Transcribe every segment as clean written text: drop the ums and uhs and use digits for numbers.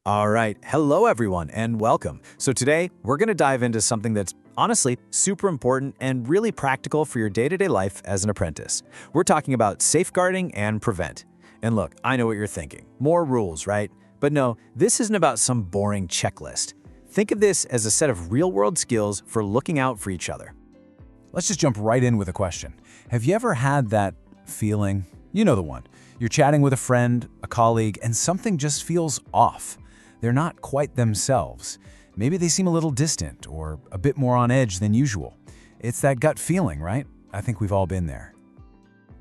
All right, hello everyone and welcome. So today we're going to dive into something that's honestly super important and really practical for your day-to-day life as an apprentice. We're talking about safeguarding and prevent. And look, I know what you're thinking. More rules, right? But no, this isn't about some boring checklist. Think of this as a set of real-world skills for looking out for each other. Let's just jump right in with a question. Have you ever had that feeling? You know the one. You're chatting with a friend, a colleague, and something just feels off. They're not quite themselves. Maybe they seem a little distant or a bit more on edge than usual. It's that gut feeling, right? I think we've all been there.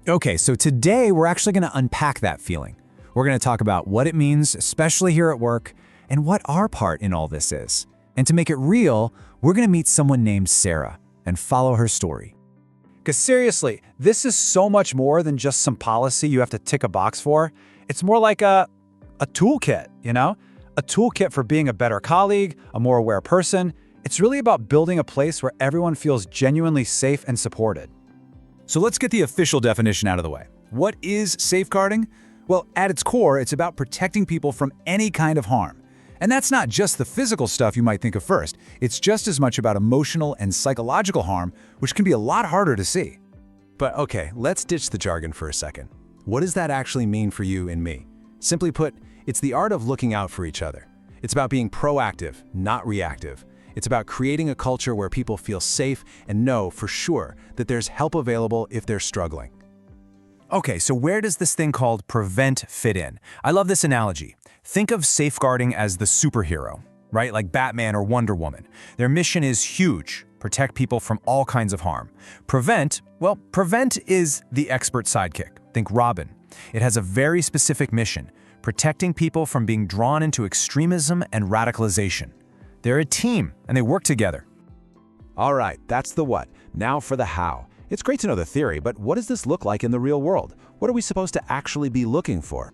Okay, so today we're actually going to unpack that feeling. We're going to talk about what it means, especially here at work, and what our part in all this is. And to make it real, we're going to meet someone named Sarah and follow her story. Because seriously, this is so much more than just some policy you have to tick a box for. It's more like a toolkit, you know? A toolkit for being a better colleague, a more aware person. It's really about building a place where everyone feels genuinely safe and supported. So let's get the official definition out of the way. What is safeguarding? Well, at its core, it's about protecting people from any kind of harm. And that's not just the physical stuff you might think of first. It's just as much about emotional and psychological harm, which can be a lot harder to see. But okay, let's ditch the jargon for a second. What does that actually mean for you and me? Simply put, it's the art of looking out for each other. It's about being proactive, not reactive. It's about creating a culture where people feel safe and know for sure that there's help available if they're struggling. Okay, so where does this thing called prevent fit in? I love this analogy. Think of safeguarding as the superhero, right? Like Batman or Wonder Woman. Their mission is huge, protect people from all kinds of harm. Prevent is the expert sidekick. Think Robin. It has a very specific mission, protecting people from being drawn into extremism and radicalization. They're a team, and they work together. All right, that's the what. Now for the how. It's great to know the theory, but what does this look like in the real world? What are we supposed to actually be looking for?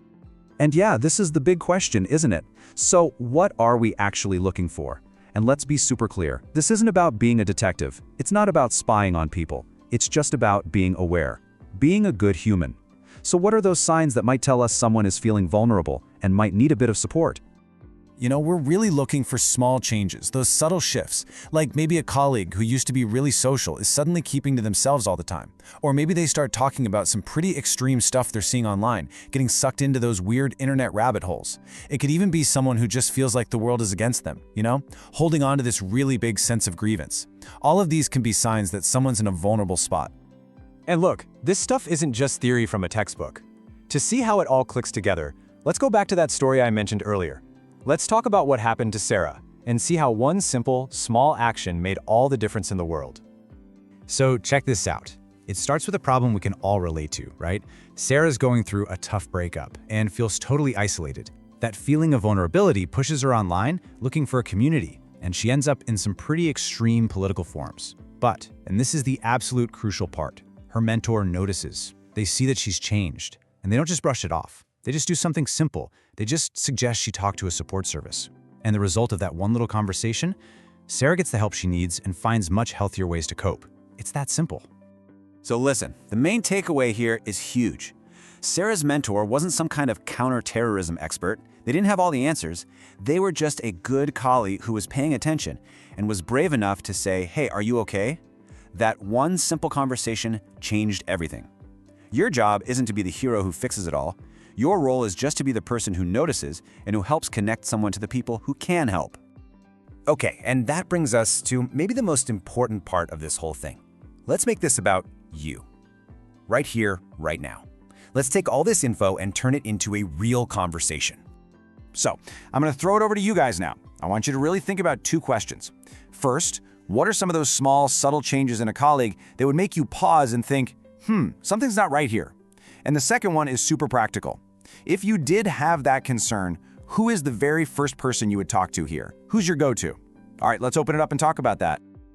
And yeah, this is the big question, isn't it? So what are we actually looking for? And let's be super clear. This isn't about being a detective. It's not about spying on people. It's just about being aware, being a good human. So what are those signs that might tell us someone is feeling vulnerable and might need a bit of support? You know, we're really looking for small changes, those subtle shifts, like maybe a colleague who used to be really social is suddenly keeping to themselves all the time. Or maybe they start talking about some pretty extreme stuff they're seeing online, getting sucked into those weird internet rabbit holes. It could even be someone who just feels like the world is against them, you know, holding on to this really big sense of grievance. All of these can be signs that someone's in a vulnerable spot. And look, this stuff isn't just theory from a textbook. To see how it all clicks together, let's go back to that story I mentioned earlier. Let's talk about what happened to Sarah and see how one simple, small action made all the difference in the world. So check this out. It starts with a problem we can all relate to, right? Sarah's going through a tough breakup and feels totally isolated. That feeling of vulnerability pushes her online looking for a community, and she ends up in some pretty extreme political forums. But, and this is the absolute crucial part, her mentor notices. They see that she's changed, and they don't just brush it off. They just do something simple. They just suggest she talk to a support service. And the result of that one little conversation, Sarah gets the help she needs and finds much healthier ways to cope. It's that simple. So listen, the main takeaway here is huge. Sarah's mentor wasn't some kind of counter-terrorism expert. They didn't have all the answers. They were just a good colleague who was paying attention and was brave enough to say, "Hey, are you okay?" That one simple conversation changed everything. Your job isn't to be the hero who fixes it all. Your role is just to be the person who notices and who helps connect someone to the people who can help. Okay, and that brings us to maybe the most important part of this whole thing. Let's make this about you. Right here, right now. Let's take all this info and turn it into a real conversation. So, I'm going to throw it over to you guys now. I want you to really think about two questions. First, what are some of those small, subtle changes in a colleague that would make you pause and think, something's not right here? And the second one is super practical. If you did have that concern, who is the very first person you would talk to here? Who's your go-to? All right, let's open it up and talk about that.